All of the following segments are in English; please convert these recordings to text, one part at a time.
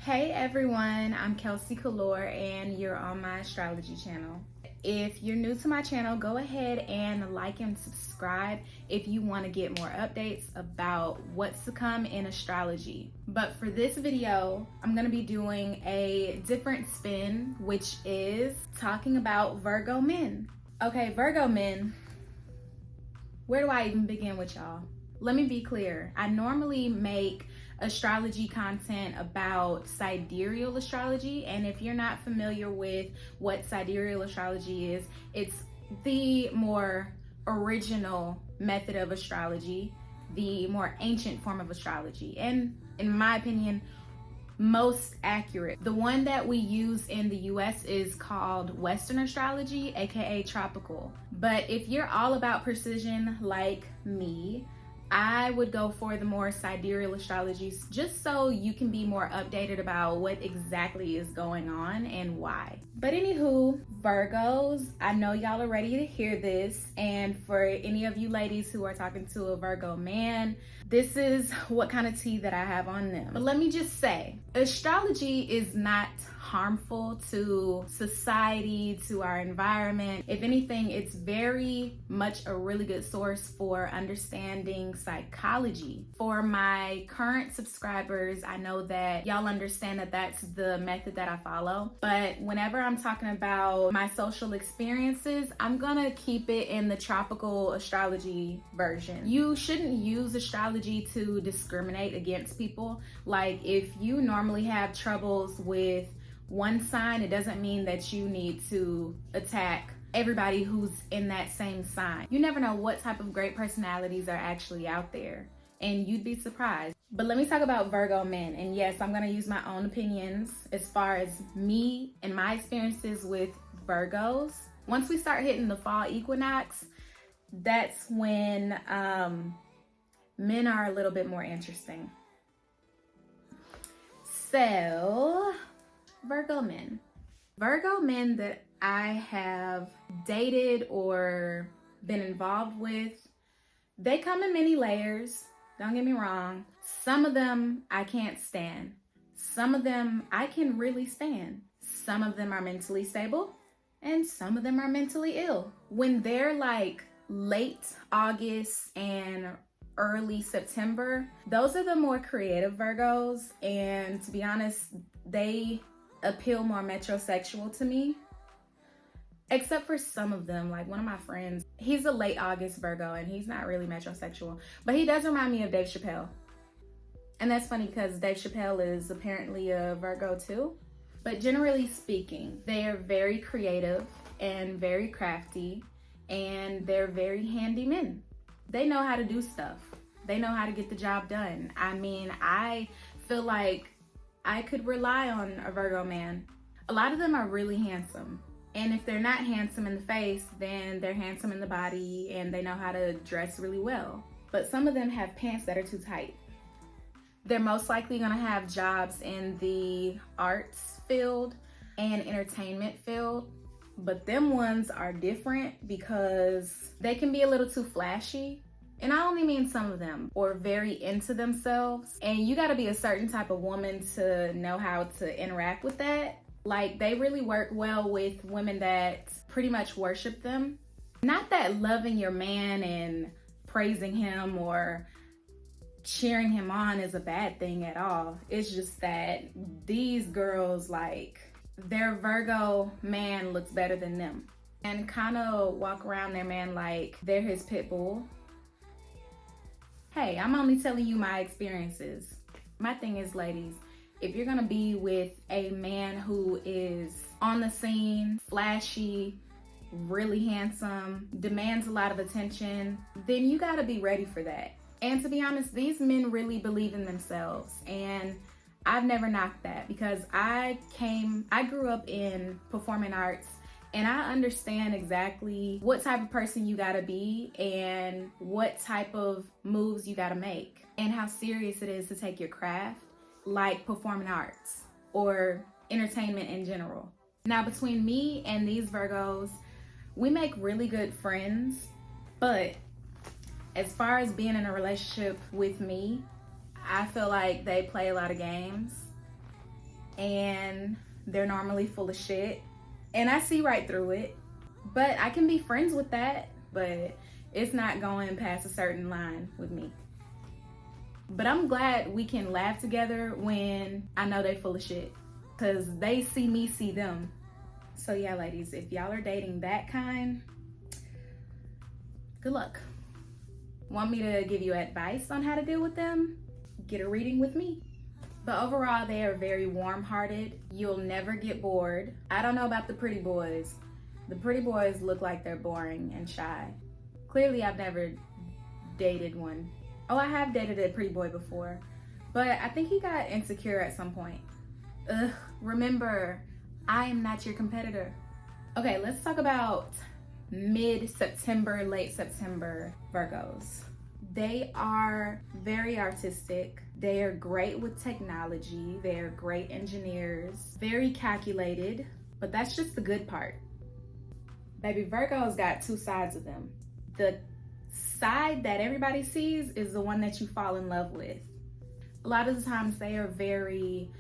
Hey everyone, I'm Kelsey Kalor and you're on my astrology channel. If you're new to my channel, go ahead and like and subscribe if you want to get more updates about what's to come in astrology. But for this video, I'm going to be doing a different spin, which is talking about Virgo men. Okay, Virgo men, where do I even begin with y'all? Let me be clear. I normally make astrology content about sidereal astrology, and if you're not familiar with what sidereal astrology is, it's the more original method of astrology, the more ancient form of astrology, and in my opinion, most accurate. The one that we use in the US is called Western astrology, aka tropical. But if you're all about precision like me, I would go for the more sidereal astrologies just so you can be more updated about what exactly is going on and why. But anywho, Virgos, I know y'all are ready to hear this. And for any of you ladies who are talking to a Virgo man, this is what kind of tea that I have on them. But let me just say, astrology is not harmful to society, to our environment. If anything, it's very much a really good source for understanding psychology. For my current subscribers, I know that y'all understand that that's the method that I follow. But whenever I'm talking about my social experiences, I'm gonna keep it in the tropical astrology version. You shouldn't use astrology to discriminate against people. Like if you normally have troubles with one sign, it doesn't mean that you need to attack everybody who's in that same sign. You never know what type of great personalities are actually out there, and you'd be surprised. But let me talk about Virgo men. And yes, I'm gonna use my own opinions as far as me and my experiences with Virgos. Once we start hitting the fall equinox, that's when men are a little bit more interesting. So, Virgo men. Virgo men that I have dated or been involved with, they come in many layers, don't get me wrong. Some of them I can't stand. Some of them I can really stand. Some of them are mentally stable and some of them are mentally ill. When they're like late August and early September, those are the more creative Virgos, and to be honest, they appeal more metrosexual to me, except for some of them. Like one of my friends, he's a late August Virgo and he's not really metrosexual, but he does remind me of Dave Chappelle. And that's funny because Dave Chappelle is apparently a Virgo too. But generally speaking, they are very creative and very crafty, and they're very handy men. They know how to do stuff. They know how to get the job done. I mean, I feel like I could rely on a Virgo man. A lot of them are really handsome. And if they're not handsome in the face, then they're handsome in the body and they know how to dress really well. But some of them have pants that are too tight. They're most likely gonna have jobs in the arts field and entertainment field. But them ones are different because they can be a little too flashy. And I only mean some of them, or very into themselves. And you gotta be a certain type of woman to know how to interact with that. Like they really work well with women that pretty much worship them. Not that loving your man and praising him or cheering him on is a bad thing at all. It's just that these girls, like, their Virgo man looks better than them and kind of walk around their man like they're his pit bull. Hey, I'm only telling you my experiences. My thing is, ladies, if you're gonna be with a man who is on the scene, flashy, really handsome, demands a lot of attention, then you gotta be ready for that. And to be honest, these men really believe in themselves, and I've never knocked that because I grew up in performing arts, and I understand exactly what type of person you gotta be and what type of moves you gotta make and how serious it is to take your craft, like performing arts or entertainment in general. Now, between me and these Virgos, we make really good friends, but as far as being in a relationship with me, I feel like they play a lot of games. and they're normally full of shit. And I see right through it. But I can be friends with that, but it's not going past a certain line with me. But I'm glad we can laugh together when I know they full of shit, because they see me see them. So yeah, ladies, if y'all are dating that kind, good luck. Want me to give you advice on how to deal with them? Get a reading with me. But overall, they are very warm-hearted. You'll never get bored. I don't know about the pretty boys. The pretty boys look like they're boring and shy. Clearly, I've never dated one. Oh, I have dated a pretty boy before, but I think he got insecure at some point. Ugh, remember, I am not your competitor. Okay, let's talk about mid-September, late September Virgos. They are very artistic. They are great with technology. They are great engineers, very calculated, but that's just the good part. Baby, Virgos got two sides of them. The side that everybody sees is the one that you fall in love with. A lot of the times they are very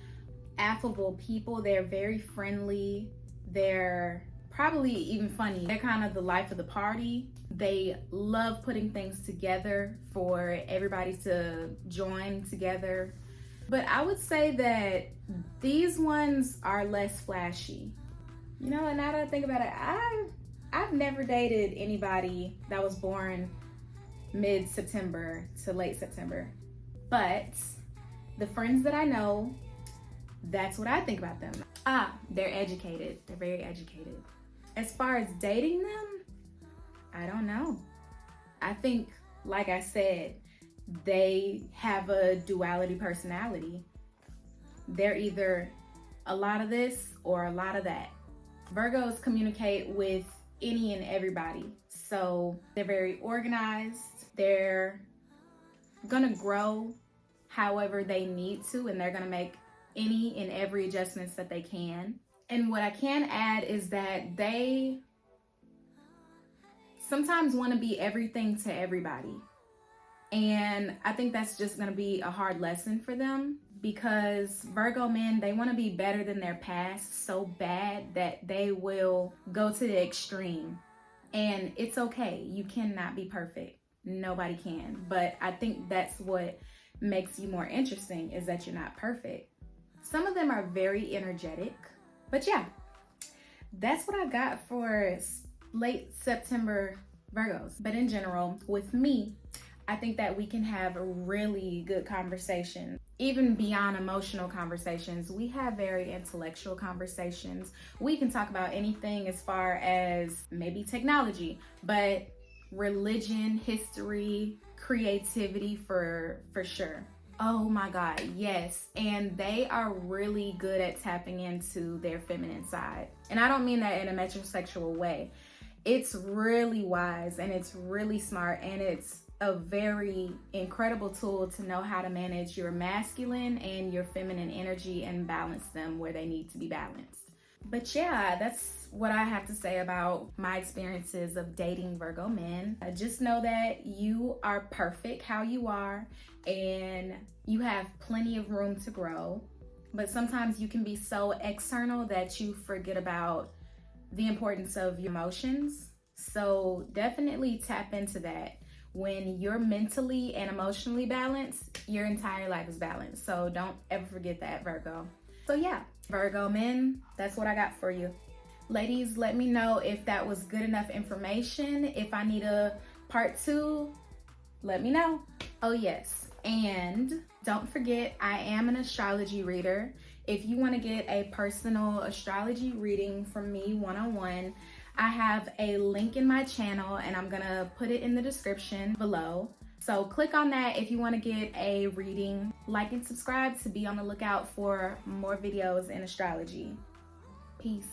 affable people. They're very friendly. They're probably even funny. They're kind of the life of the party. They love putting things together for everybody to join together. But I would say that these ones are less flashy. You know, and now that I think about it, I've never dated anybody that was born mid-September to late September. But the friends that I know, that's what I think about them. They're educated. They're very educated. As far as dating them, I don't know. I think, like I said, they have a duality personality. They're either a lot of this or a lot of that. Virgos communicate with any and everybody. So they're very organized. They're gonna grow however they need to, and they're gonna make any and every adjustments that they can. And what I can add is that they sometimes want to be everything to everybody. And I think that's just going to be a hard lesson for them, because Virgo men, they want to be better than their past so bad that they will go to the extreme. And it's okay. You cannot be perfect. Nobody can. But I think that's what makes you more interesting, is that you're not perfect. Some of them are very energetic. But yeah, that's what I got for late September Virgos. But in general, with me, I think that we can have a really good conversation. Even beyond emotional conversations, we have very intellectual conversations. We can talk about anything as far as maybe technology, but religion, history, creativity for sure. Oh my God, yes. And they are really good at tapping into their feminine side. And I don't mean that in a metrosexual way. It's really wise and it's really smart, and it's a very incredible tool to know how to manage your masculine and your feminine energy and balance them where they need to be balanced. But yeah, that's what I have to say about my experiences of dating Virgo men. Just know that you are perfect how you are, and you have plenty of room to grow. But sometimes you can be so external that you forget about the importance of your emotions. So definitely tap into that. When you're mentally and emotionally balanced, your entire life is balanced. So don't ever forget that, Virgo. So yeah, Virgo men, that's what I got for you. Ladies, let me know if that was good enough information. If I need a part 2, let me know. Oh yes, and don't forget, I am an astrology reader. If you want to get a personal astrology reading from me one-on-one, I have a link in my channel, and I'm gonna put it in the description below. So click on that if you want to get a reading. Like and subscribe to be on the lookout for more videos in astrology. Peace.